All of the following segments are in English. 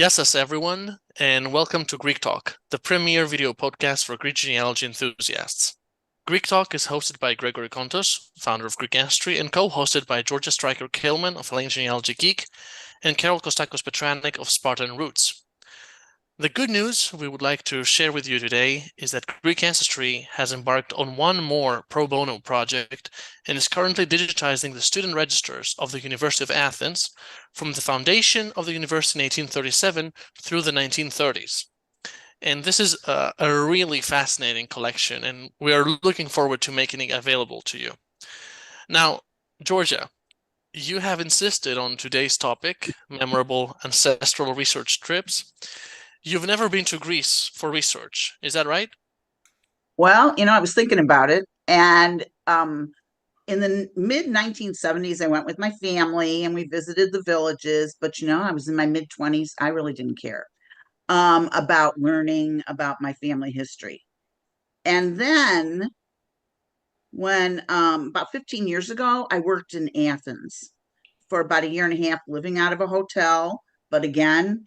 Yes, everyone, and welcome to Greek Talk, the premier video podcast for Greek genealogy enthusiasts. Greek Talk is hosted by Gregory, founder of Greek Ancestry, and co-hosted by Georgia Stryker-Kilman of Hellenic Genealogy Geek and Carol Kostakos-Petranik of Spartan Roots. The good news we would like to share with you today is that Greek Ancestry has embarked on one more pro bono project and is currently digitizing the student registers of the University of Athens from the foundation of the university in 1837 through the 1930s. And this is a really fascinating collection, and we are looking forward to making it available to you. Now, Georgia, you have insisted on today's topic, memorable ancestral research trips. You've never been to Greece for research, is that right? Well, I was thinking about it, and in the mid 1970s, I went with my family and we visited the villages. But I was in my mid 20s. I really didn't care about learning about my family history. And then, when about 15 years ago, I worked in Athens for about a year and a half, living out of a hotel. But again,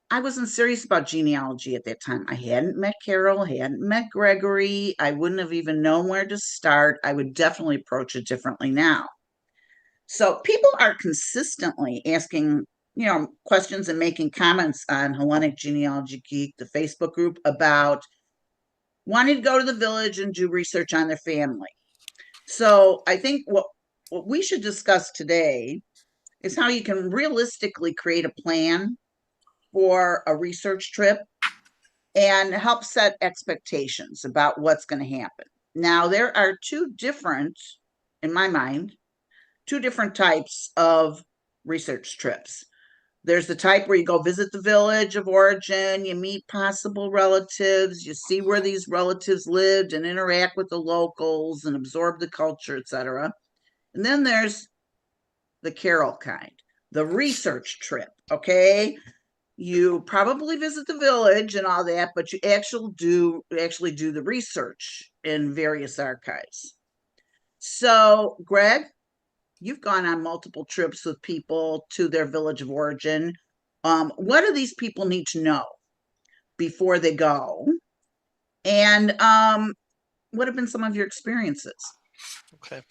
I wasn't serious about genealogy at that time. I hadn't met Carol, hadn't met Gregory. I wouldn't have even known where to start. I would definitely approach it differently now. So people are consistently asking, questions and making comments on Hellenic Genealogy Geek, the Facebook group, about wanting to go to the village and do research on their family. So I think what we should discuss today is how you can realistically create a plan for a research trip and help set expectations about what's going to happen. Now, there are in my mind, two different types of research trips. There's the type where you go visit the village of origin, you meet possible relatives, you see where these relatives lived and interact with the locals and absorb the culture, etc. And then there's the Carol kind, the research trip, okay? You probably visit the village and all that, but you actually do the research in various archives. So, Greg, you've gone on multiple trips with people to their village of origin. What do these people need to know before they go? And what have been some of your experiences? Okay.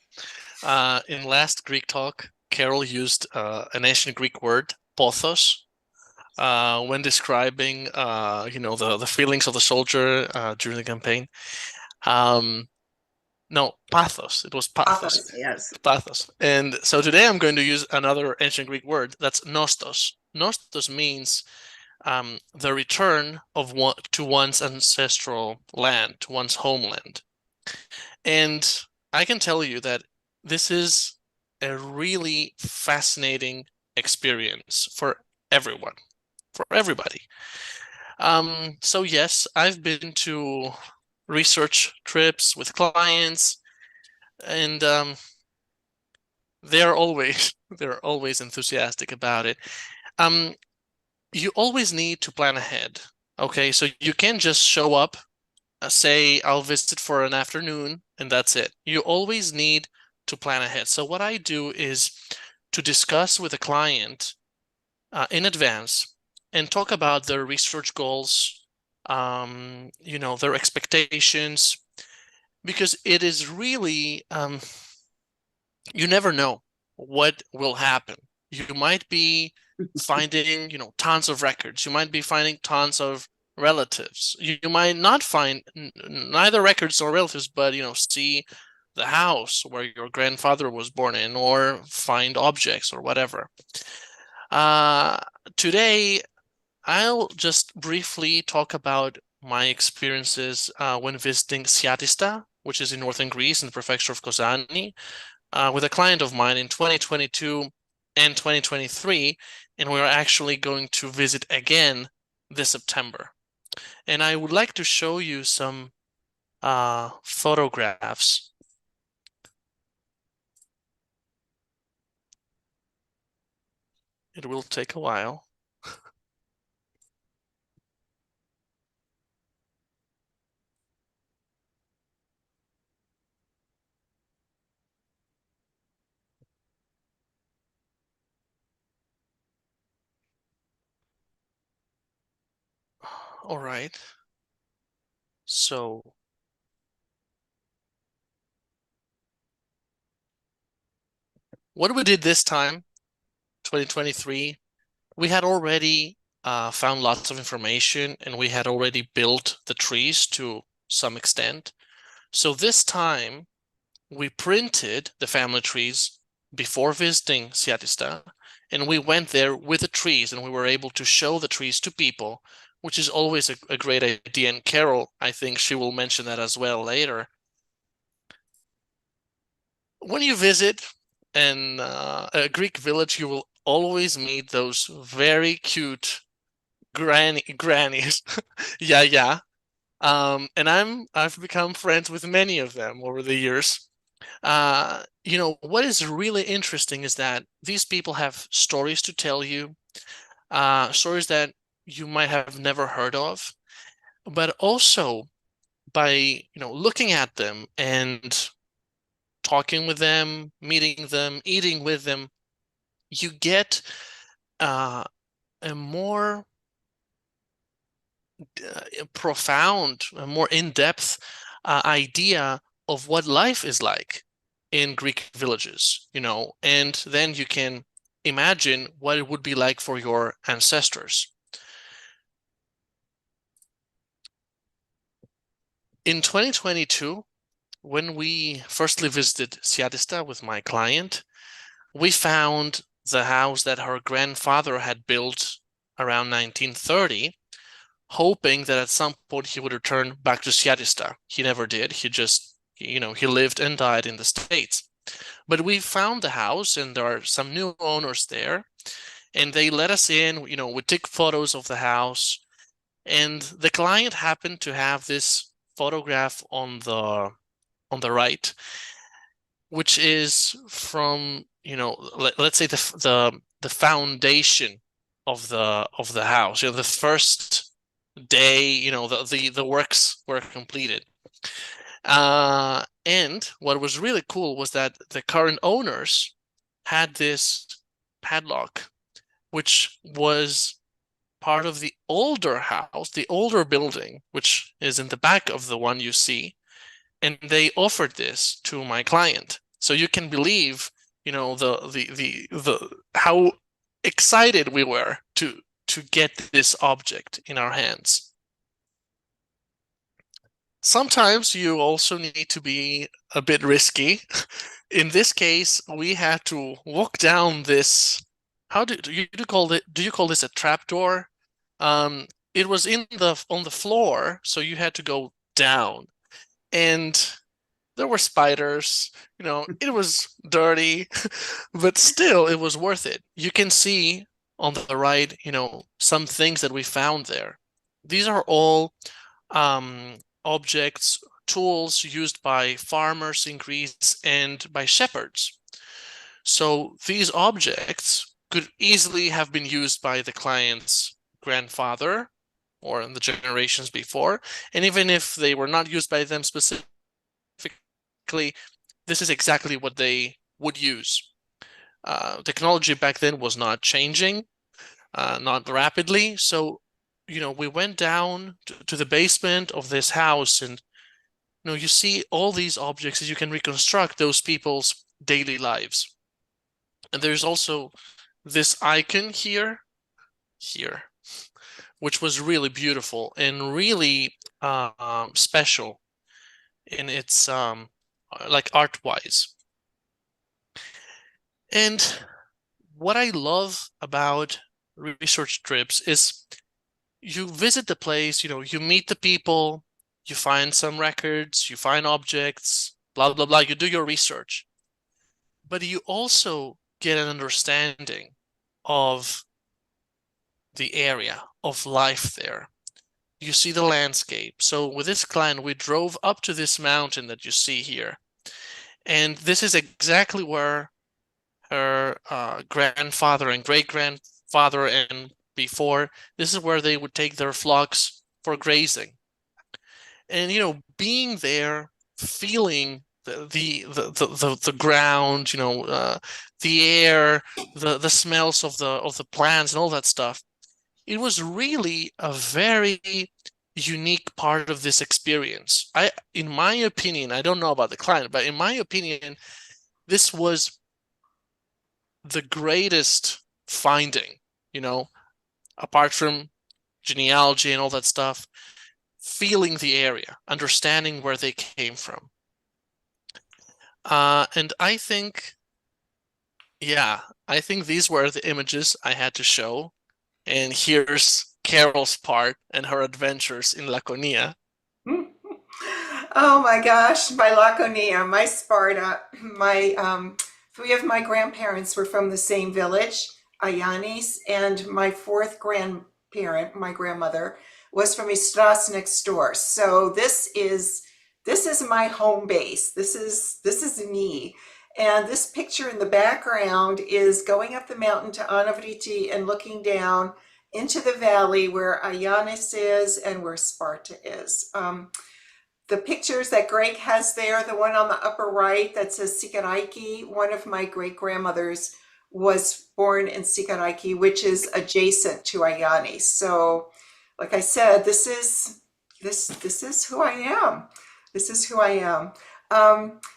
In last Greek talk, Carol used an ancient Greek word, pothos, when describing, the feelings of the soldier during the campaign. Um, no, pathos. It was pathos. Office, yes. Pathos. And so today I'm going to use another ancient Greek word. That's nostos. Nostos means the return of one to one's ancestral land, to one's homeland. And I can tell you that this is a really fascinating experience for everyone, for everybody. So yes, I've been to research trips with clients, and they're always they're always enthusiastic about it. Um, you always need to plan ahead. Okay, so you can't just show up, say I'll visit for an afternoon, and that's it. You always need to plan ahead. So what I do is to discuss with a client in advance and talk about their research goals, their expectations, because it is really, you never know what will happen. You might be finding, tons of records. You might be finding tons of relatives. You might not find neither records nor relatives, but, see the house where your grandfather was born in, or find objects or whatever. Uh, Today, I'll just briefly talk about my experiences when visiting Siatista, which is in northern Greece in the prefecture of Kozani, with a client of mine in 2022 and 2023, and we're actually going to visit again this September. And I would like to show you some photographs. It will take a while. All right. So what we did this time, 2023, we had already found lots of information and we had already built the trees to some extent. So this time we printed the family trees before visiting Siatista, and we went there with the trees and we were able to show the trees to people, which is always a great idea. And Carol, I think she will mention that as well later. When you visit a Greek village, you will always meet those very cute grannies. Yeah, yeah. And I've become friends with many of them over the years. What is really interesting is that these people have stories to tell you, stories that you might have never heard of, but also by, looking at them and talking with them, meeting them, eating with them, you get uh, a more profound, a more in-depth idea of what life is like in Greek villages, and then you can imagine what it would be like for your ancestors. In 2022, when we firstly visited Siatista with my client, we found the house that her grandfather had built around 1930, hoping that at some point he would return back to Siatista. He never did. He just, he lived and died in the States. But we found the house and there are some new owners there and they let us in, we took photos of the house and the client happened to have this photograph on the right, which is from, let's say the foundation of the house, the first day, the works were completed. And what was really cool was that the current owners had this padlock, which was part of the older house, the older building, which is in the back of the one you see. And they offered this to my client. So you can believe, the how excited we were to get this object in our hands. Sometimes you also need to be a bit risky. In this case, we had to walk down this. How do you call it? Do you call this a trapdoor? It was on the floor, so you had to go down, and there were spiders. It was dirty, but still, it was worth it. You can see on the right, some things that we found there. These are all objects, tools used by farmers in Greece and by shepherds. So these objects could easily have been used by the client's grandfather or in the generations before. And even if they were not used by them specifically, this is exactly what they would use. Technology back then was not changing, not rapidly. So, we went down to the basement of this house and, you see all these objects that you can reconstruct those people's daily lives. And there's also this icon here, which was really beautiful and really special in its like art-wise. And what I love about research trips is you visit the place, you meet the people, you find some records, you find objects, blah, blah, blah. You do your research. But you also get an understanding of the area, of life there. You see the landscape. So with this client, we drove up to this mountain that you see here. And this is exactly where her grandfather and great-grandfather and before, this is where they would take their flocks for grazing. And being there, feeling the ground, the air, the smells of the plants and all that stuff, it was really a very unique part of this experience. In my opinion, I don't know about the client, but in my opinion, this was the greatest finding, you know, apart from genealogy and all that stuff, feeling the area, understanding where they came from. And I think, yeah, I think these were the images I had to show. And here's Carol's part and her adventures in Laconia. Oh my gosh, my Laconia, my Sparta, my three of my grandparents were from the same village, Ayanis, and my fourth grandparent, my grandmother, was from a strasse next door. So this is my home base. This is me. And this picture in the background is going up the mountain to Anavriti and looking down into the valley where Ayanis is and where Sparta is. The pictures that Greg has there, the one on the upper right that says Sikaraiki, one of my great grandmothers was born in Sikaraiki, which is adjacent to Ayani. So, like I said, this is who I am. This is who I am.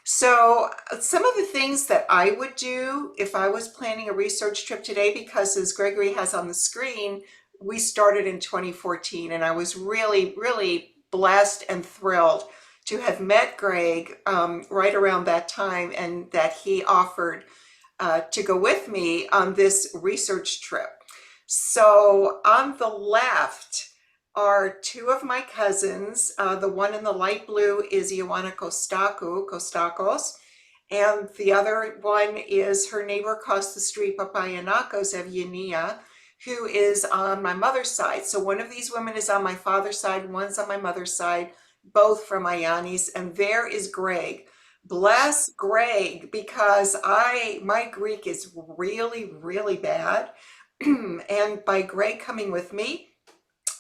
So some of the things that I would do if I was planning a research trip today, because as Gregory has on the screen, we started in 2014, and I was really, really blessed and thrilled to have met Greg right around that time, and that he offered to go with me on this research trip. So on the left are two of my cousins. The one in the light blue is Ioana Kostakos, and the other one is her neighbor across the street, Papayanakos Evgenia, who is on my mother's side. So one of these women is on my father's side, one's on my mother's side, both from Ayanis, and there is Greg. Bless Greg, because my Greek is really, really bad. And by Greg coming with me,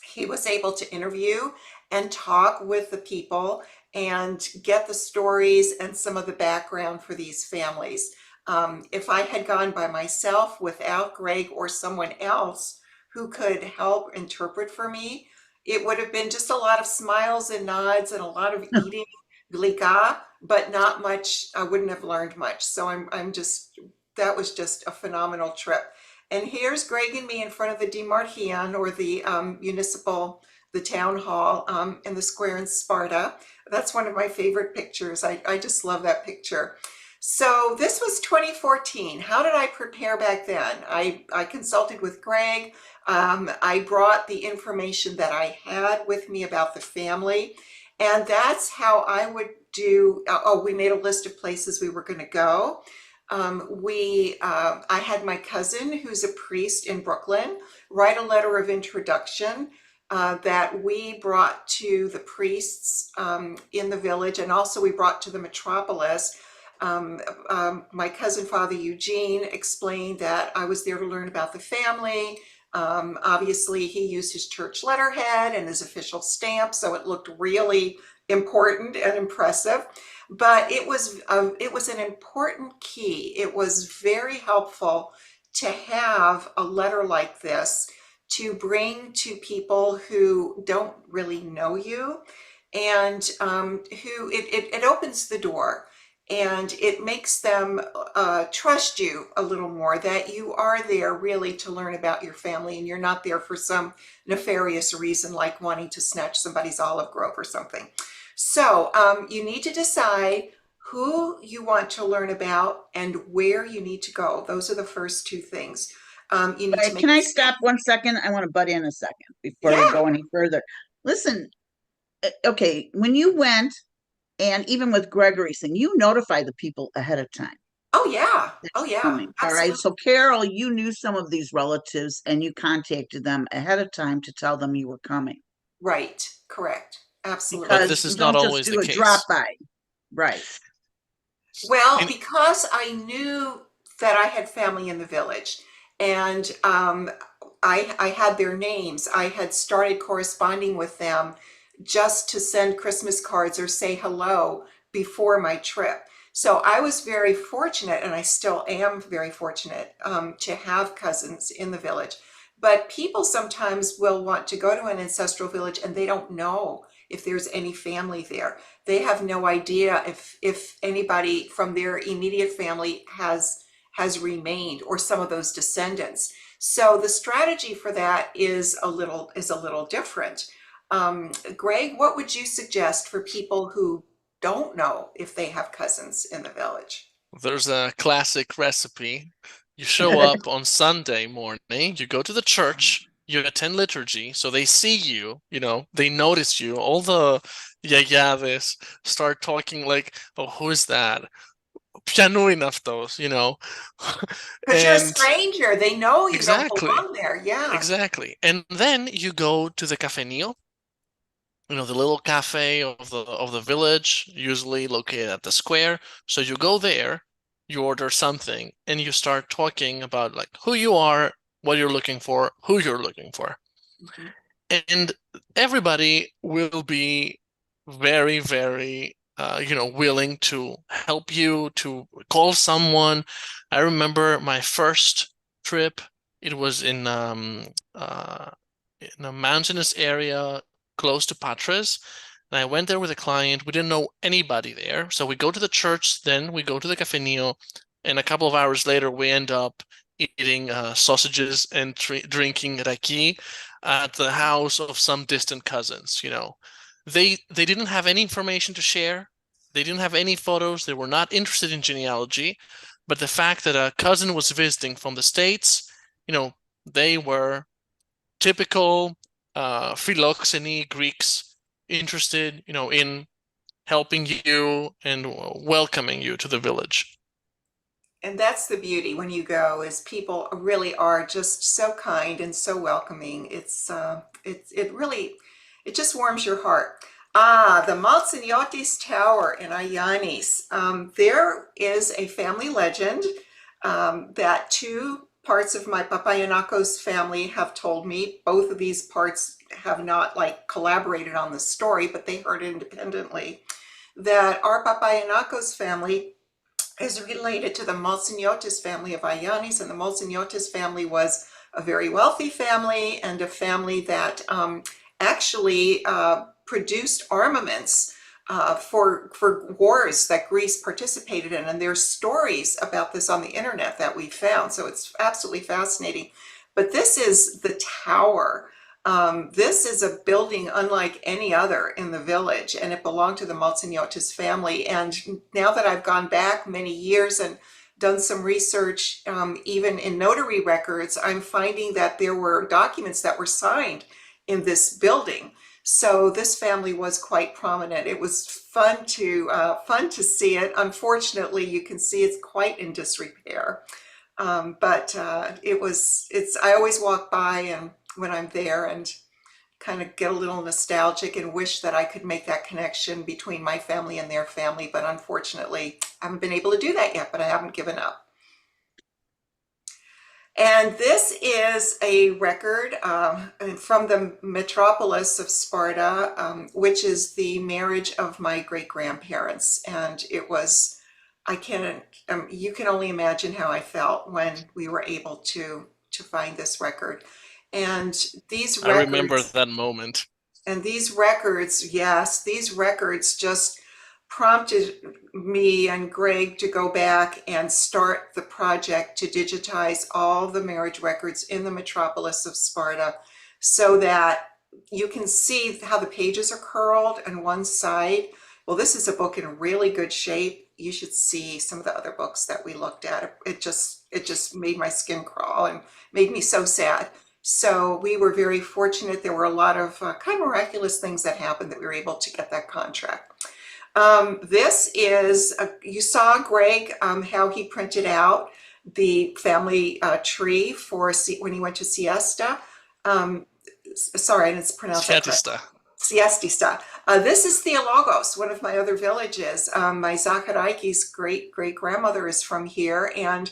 he was able to interview and talk with the people and get the stories and some of the background for these families. If I had gone by myself without Greg or someone else who could help interpret for me, it would have been just a lot of smiles and nods and a lot of eating glika, but not much. I wouldn't have learned much. So that was just a phenomenal trip. And here's Greg and me in front of the Demarchian, or the the town hall in the square in Sparta. That's one of my favorite pictures. I just love that picture. So this was 2014. How did I prepare back then? I consulted with Greg. I brought the information that I had with me about the family, and that's how I would do. Oh, we made a list of places we were going to go. I had my cousin, who's a priest in Brooklyn, write a letter of introduction that we brought to the priests in the village, and also we brought to the metropolis. My cousin, Father Eugene, explained that I was there to learn about the family. Obviously, he used his church letterhead and his official stamp, so it looked really important and impressive. But it was an important key. It was very helpful to have a letter like this to bring to people who don't really know you, and who it opens the door, and it makes them trust you a little more, that you are there really to learn about your family, and you're not there for some nefarious reason like wanting to snatch somebody's olive grove or something. So you need to decide who you want to learn about and where you need to go. Those are the first two things. You need to make. Can I stop 1 second? I want to butt in a second before we Yeah. go any further. Listen, okay, when you went, and even with Gregory's thing, you notify the people ahead of time Oh yeah. that Oh you're yeah. coming. All right. Absolutely. So, Carol, you knew some of these relatives and you contacted them ahead of time to tell them you were coming, Right. Correct. But Absolutely. because this is you not don't just always the do a drop case. by. Right. Well, In, because I knew that I had family in the village, and I had their names. I had started corresponding with them just to send Christmas cards or say hello before my trip. So I was very fortunate, and I still am very fortunate, to have cousins in the village. But people sometimes will want to go to an ancestral village and they don't know if there's any family there. They have no idea if anybody from their immediate family has remained, or some of those descendants. So the strategy for that is a little different. Greg, what would you suggest for people who don't know if they have cousins in the village? There's a classic recipe. You show up on Sunday morning, you go to the church, you attend liturgy, so they see you, they notice you. All the yayades start talking like, oh, who is that? Piano enough those, Because you're a And stranger, they know you don't exactly, belong there. Yeah. exactly. And then you go to the cafenio, the little cafe of the village, usually located at the square. So you go there, you order something, and you start talking about like who you are, what you're looking for, who you're looking for. Mhm. And everybody will be very, very, willing to help you, to call someone. I remember my first trip. It was in a mountainous area close to Patras. And I went there with a client. We didn't know anybody there. So we go to the church, then we go to the cafenio, and a couple of hours later, we end up eating sausages and drinking raki at the house of some distant cousins. They didn't have any information to share. They didn't have any photos. They were not interested in genealogy. But the fact that a cousin was visiting from the States, they were typical philoxeny Greeks interested, in helping you and welcoming you to the village. And that's the beauty when you go, is people really are just so kind and so welcoming. It just warms your heart. Ah, the Maltsiniotis Tower in Ayanis. There is a family legend that two parts of my Papayanakos family have told me. Both of these parts have not like collaborated on the story, but they heard it independently. That our Papayanakos family is related to the Maltsiniotis family of Ayanis, and the Maltsiniotis family was a very wealthy family, and a family that actually produced armaments for wars that Greece participated in. And there's stories about this on the internet that we found, so it's absolutely fascinating. But this is the tower. This is a building unlike any other in the village, and it belonged to the Maltsiniotis family. And now that I've gone back many years and done some research, even in notary records, I'm finding that there were documents that were signed in this building. So this family was quite prominent. It was fun to see it. Unfortunately, you can see it's quite in disrepair. But I always walk by and when I'm there and kind of get a little nostalgic and wish that I could make that connection between my family and their family. But unfortunately, I haven't been able to do that yet, but I haven't given up. And this is a record from the metropolis of Sparta, which is the marriage of my great-grandparents. And it was, you can only imagine how I felt when we were able to find this record. And these I remember records, that moment. and these records, yes, these records just prompted me and Greg to go back and start the project to digitize all the marriage records in the metropolis of Sparta, so that you can see how the pages are curled on one side. Well, this is a book in really good shape. You should see some of the other books that we looked at. It just made my skin crawl and made me so sad. So we were very fortunate. There were a lot of kind of miraculous things that happened that we were able to get that contract. This is, you saw Greg, how he printed out the family tree for when he went to Siesta. Sorry, I didn't pronounce that correct. Sietista. Siestista. This is Theologos, one of my other villages. My Zacharaikis great-grandmother is from here, and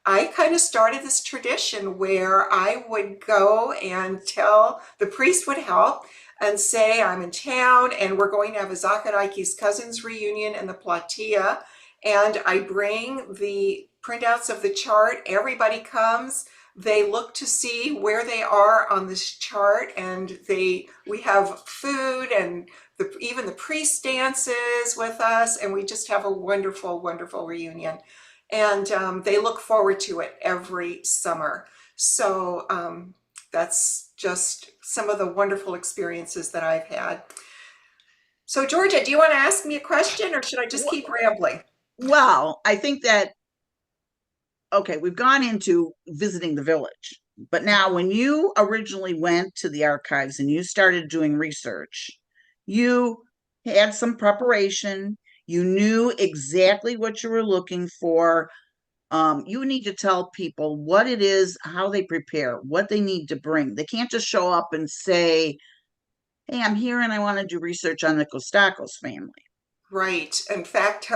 I kind of started this tradition where I would go and the priest would help and say, I'm in town and we're going to have a Zacharaikis cousins reunion in the Platea. And I bring the printouts of the chart. Everybody comes. They look to see where they are on this chart, and we have food and even the priest dances with us, and we just have a wonderful, wonderful reunion. And they look forward to it every summer. So that's just some of the wonderful experiences that I've had. So Georgia, do you want to ask me a question, or should I just keep rambling? Well, I think that, okay, we've gone into visiting the village, but now when you originally went to the archives and you started doing research, you had some preparation, you knew exactly what you were looking for. You need to tell people what it is, how they prepare, what they need to bring. They can't just show up and say, hey, I'm here and I want to do research on the Kostakos family. Right. In fact,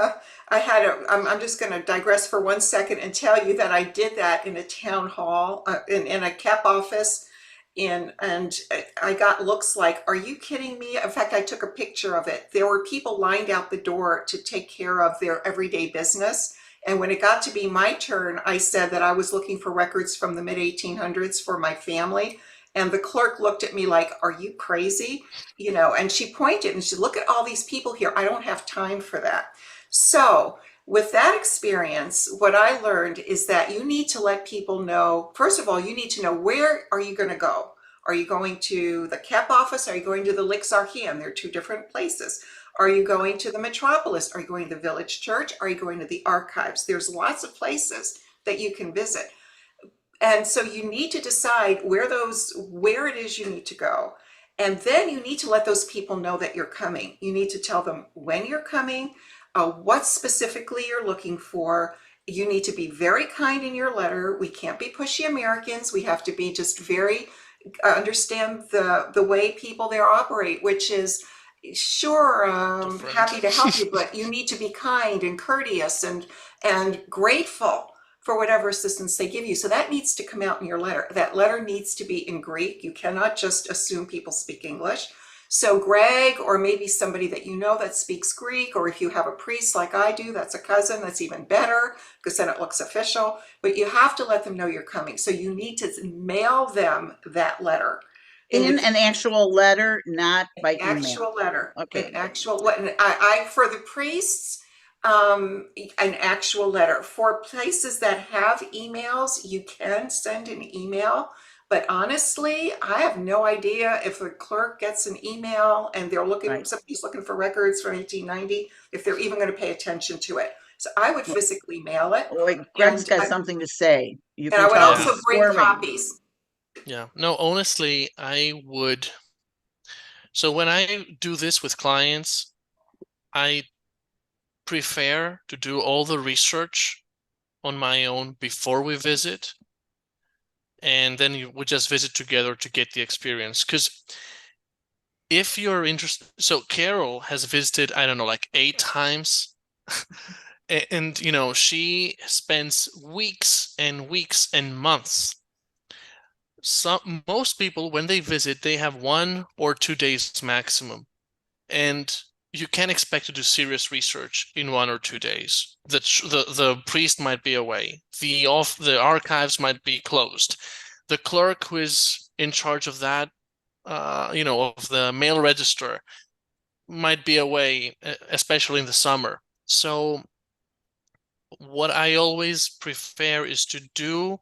I'm just going to digress for 1 second and tell you that I did that in a town hall, in a CAP office, and I got looks like, are you kidding me? In fact, I took a picture of it. There were people lined out the door to take care of their everyday business. And when it got to be my turn, I said that I was looking for records from the mid 1800s for my family. And the clerk looked at me like, are you crazy? And she pointed and she said, look at all these people here. I don't have time for that. So with that experience, what I learned is that you need to let people know, first of all, you need to know, where are you going to go? Are you going to the CAP office? Are you going to the Lixarchian? They're two different places. Are you going to the metropolis? Are you going to the village church? Are you going to the archives? There's lots of places that you can visit. And so you need to decide where it is you need to go. And then you need to let those people know that you're coming. You need to tell them when you're coming, what specifically you're looking for. You need to be very kind in your letter. We can't be pushy Americans. We have to be just very, understand the way people there operate, which is, sure, Different. happy to help you, but you need to be kind and courteous and grateful for whatever assistance they give you. So that needs to come out in your letter. That letter needs to be in Greek. You cannot just assume people speak English. So Greg, or maybe somebody that you know that speaks Greek, or if you have a priest like I do, that's a cousin, that's even better, because then it looks official. But you have to let them know you're coming. So you need to mail them that letter. In an actual letter, not by email. Actual letter. Okay. An actual letter. I for the priests, an actual letter. For places that have emails, you can send an email. But honestly, I have no idea if the clerk gets an email and they're looking, Right. somebody's looking for records from 1890, if they're even going to pay attention to it. So I would physically mail it. Wait, Greg's And got I, something to say. You and can I would tell Yeah. also he's bring squirming. copies. Yeah. No, honestly, I would. So when I do this with clients, I prefer to do all the research on my own before we visit. And then we just visit together to get the experience. Because if you're interested, so Carol has visited, I don't know, like 8 times. And, she spends weeks and weeks and months. Most people, when they visit, they have 1 or 2 days maximum. And you can't expect to do serious research in 1 or 2 days. The priest might be away. The archives might be closed. The clerk who is in charge of that, of the mail register, might be away, especially in the summer. So what I always prefer is to do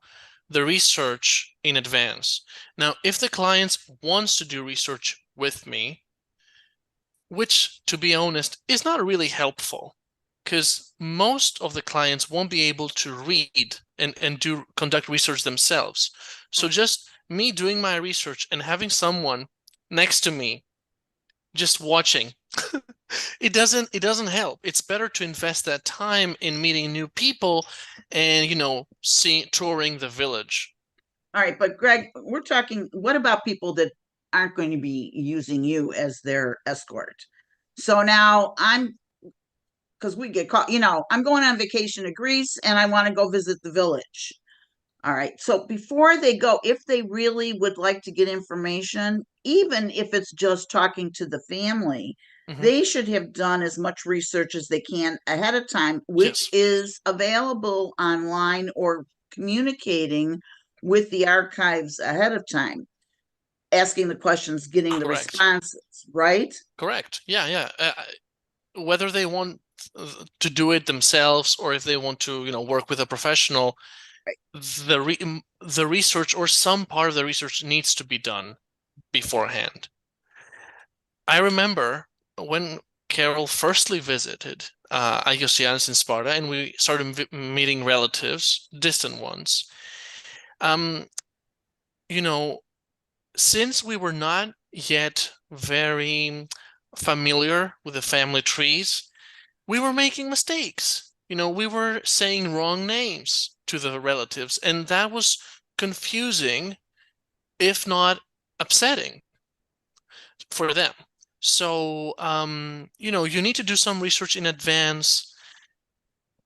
the research in advance. Now, if the client wants to do research with me, which, to be honest, is not really helpful, because most of the clients won't be able to read and conduct research themselves. So just me doing my research and having someone next to me just watching, it doesn't help. It's better to invest that time in meeting new people and touring the village. All right, but Greg, we're talking, what about people that aren't going to be using you as their escort? So now because we get caught, I'm going on vacation to Greece and I want to go visit the village. All right. So before they go, if they really would like to get information, even if it's just talking to the family, they should have done as much research as they can ahead of time, which Yes. is available online or communicating with the archives ahead of time, asking the questions, getting the Correct. responses, right? Correct. Yeah, yeah. Whether they want to do it themselves or if they want to, work with a professional, Right. the research or some part of the research needs to be done beforehand. I remember when Carol firstly visited Agios in Sparta, and we started meeting relatives, distant ones. Um, you know, since we were not yet very familiar with the family trees, we were making mistakes. We were saying wrong names to the relatives, and that was confusing, if not upsetting for them. So, you need to do some research in advance.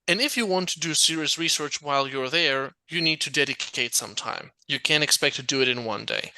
And if you want to do serious research while you're there, you need to dedicate some time. You can't expect to do it in one day.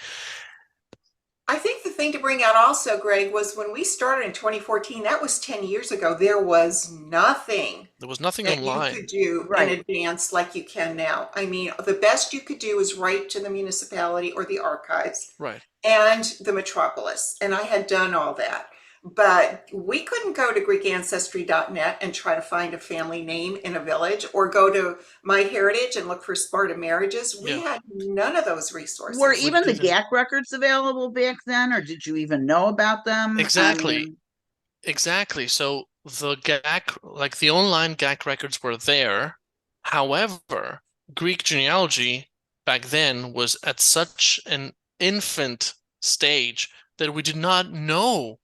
I think the thing to bring out also, Greg, was when we started in 2014, that was 10 years ago, there was nothing There was nothing that you online. could do in Right. advance like you can now. I mean, the best you could do is write to the municipality or the archives Right. and the metropolis. And I had done all that. But we couldn't go to GreekAncestry.net and try to find a family name in a village or go to MyHeritage and look for Sparta marriages. We Yeah. had none of those Were resources. even the didn't. GAC records available back then, or did you even know about them? I Exactly. mean, Exactly. So the GAC, like the online GAC records were there. However, Greek genealogy back then was at such an infant stage that we did not know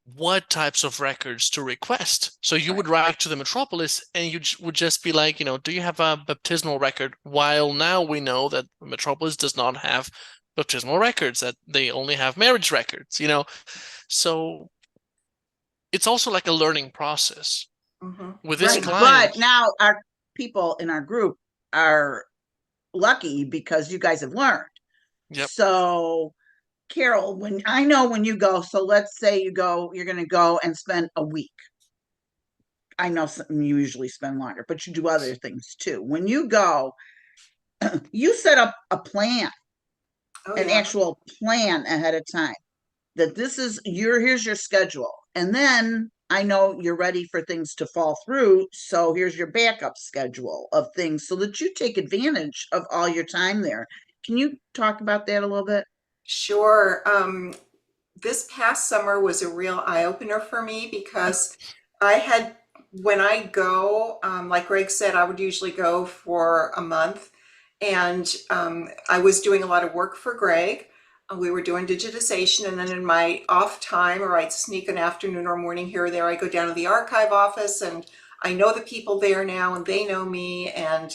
what types of records to request. So you right. would write to the metropolis and you would just be like, do you have a baptismal record? While now we know that the metropolis does not have baptismal records, that they only have marriage records. So it's also like a learning process. Mhm. With this Right. client, But now our people in our group are lucky because you guys have learned. yep, So, Carol, when you go, so let's say you're going to go and spend a week. I know you usually spend longer, but you do other things too. When you go, you set up a plan, Oh, an yeah. actual plan ahead of time that here's your schedule. And then I know you're ready for things to fall through. So here's your backup schedule of things so that you take advantage of all your time there. Can you talk about that a little bit? Sure. This past summer was a real eye opener for me because I had, when I go, like Greg said, I would usually go for a month. And I was doing a lot of work for Greg. We were doing digitization. And then in my off time, or I'd sneak an afternoon or morning here or there, I go down to the archive office and I know the people there now and they know me. And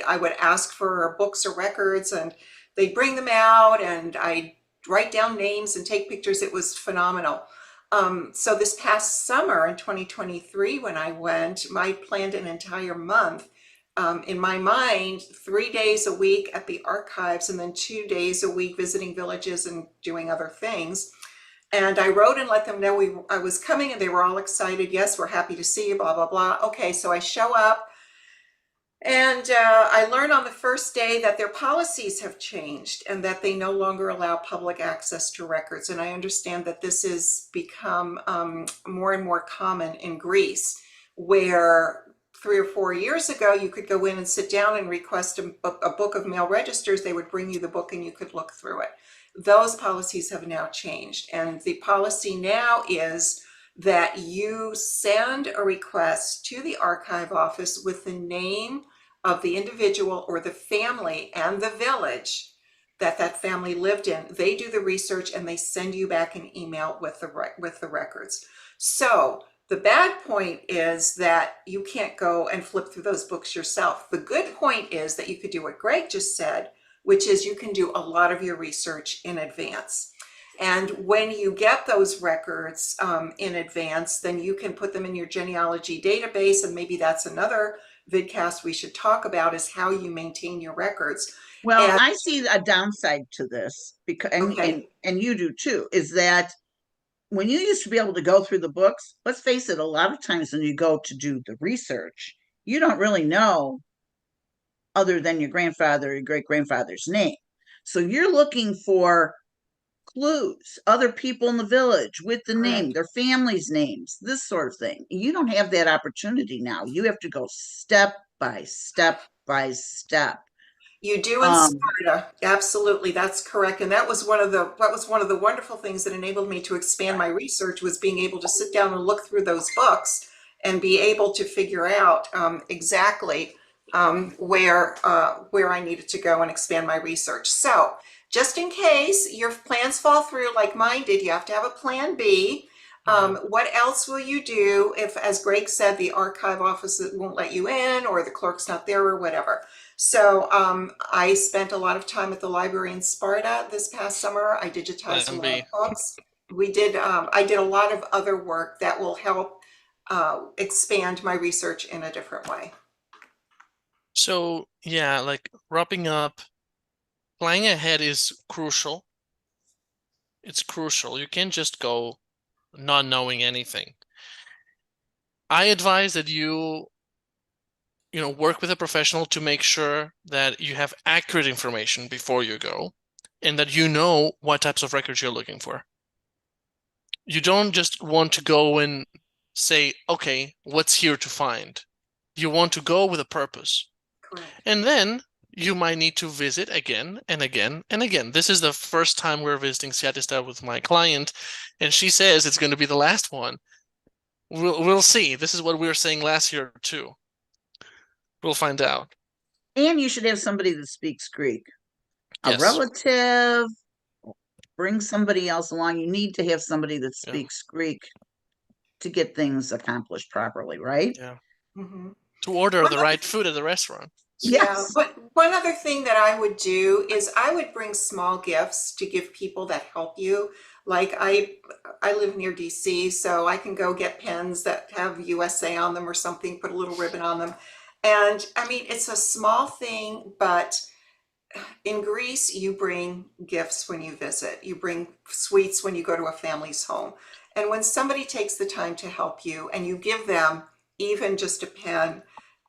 I would ask for books or records and they'd bring them out and I write down names and take pictures. It was phenomenal. So this past summer in 2023, when I went, I planned an entire month. In my mind, 3 days a week at the archives and then 2 days a week visiting villages and doing other things. And I wrote and let them know I was coming and they were all excited. Yes, we're happy to see you, blah, blah, blah. Okay, so I show up. And I learned on the first day that their policies have changed and that they no longer allow public access to records. And I understand that this has become more and more common in Greece, where 3 or 4 years ago, you could go in and sit down and request a book of male registers. They would bring you the book and you could look through it. Those policies have now changed. And the policy now is that you send a request to the archive office with the name of the individual or the family and the village that that family lived in. They do the research and they send you back an email with the records. So the bad point is that you can't go and flip through those books yourself. The good point is that you could do what Greg just said, which is you can do a lot of your research in advance. And when you get those records in advance, then you can put them in your genealogy database. And maybe that's another vidcast we should talk about, is how you maintain your records. Well, And I see a downside to this because, okay, and you do too, is that when you used to be able to go through the books, let's face it, a lot of times when you go to do the research, you don't really know other than your grandfather or your great grandfather's name. So you're looking for clues, other people in the village with the name, Correct. their families' names, this sort of thing. You don't have that opportunity now. You have to go step by step by step. You do in Um, Sparta. Absolutely, that's correct. And that was one of the wonderful things that enabled me to expand my research was being able to sit down and look through those books and be able to figure out exactly where I needed to go and expand my research. So, just in case your plans fall through like mine did, you have to have a plan B. Yeah. What else will you do if, as Greg said, the archive office won't let you in or the clerk's not there or whatever? So I spent a lot of time at the library in Sparta this past summer. I digitized a Plan lot of B. books. I did a lot of other work that will help expand my research in a different way. So yeah, like wrapping up, planning ahead is crucial. It's crucial. You can't just go not knowing anything. I advise that you work with a professional to make sure that you have accurate information before you go and that you know what types of records you're looking for. You don't just want to go and say, okay, what's here to find? You want to go with a purpose. Correct. And then you might need to visit again and again and again. This is the first time we're visiting Seattle with my client, and she says it's going to be the last one. We'll see. This is what we were saying last year too. We'll find out. and you should have somebody that speaks Greek, a Yes. relative, bring somebody else along. You need to have somebody that Yeah. speaks Greek to get things accomplished properly, right? Yeah. Mm-hmm. To order One the other right food at the restaurant. Yeah, Yes. but one other thing that I would do is I would bring small gifts to give people that help you. Like I live near DC, so I can go get pens that have USA on them or something, put a little ribbon on them. And I mean, it's a small thing, but in Greece, you bring gifts when you visit. You bring sweets when you go to a family's home. And when somebody takes the time to help you and you give them even just a pen,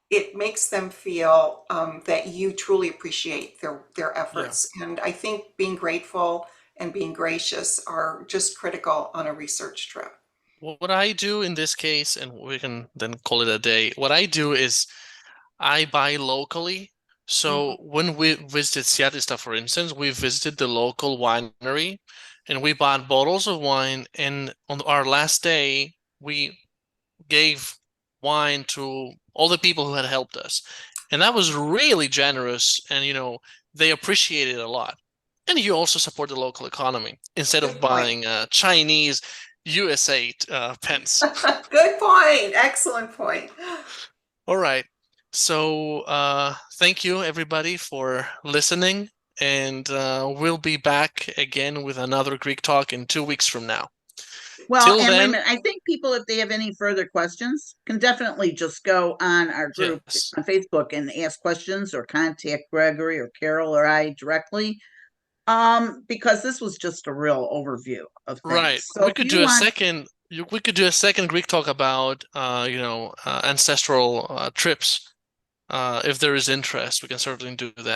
it makes them feel that you truly appreciate their Yeah. efforts. And I think being grateful and being gracious are just critical on a research trip. What I do in this case, and we can then call it a day, what I do is I buy locally. So Mhm. when we visited Seattle, for instance, we visited the local winery and we bought bottles of wine. And on our last day, we gave wine to all the people who had helped us. And that was really generous. And, they appreciated it a lot. And you also support the local economy instead of Good point. buying Chinese USA pens. Good point. Excellent point. All right. So thank you everybody for listening, and we'll be back again with another Greek talk in 2 weeks from now. Well, Till and wait a then, minute. I think people, if they have any further questions, can definitely just go on our group yes, on Facebook and ask questions or contact Gregory or Carol or I directly. Because this was just a real overview of right. things. So if you want, We could do a second Greek talk about ancestral trips. If there is interest, we can certainly do that.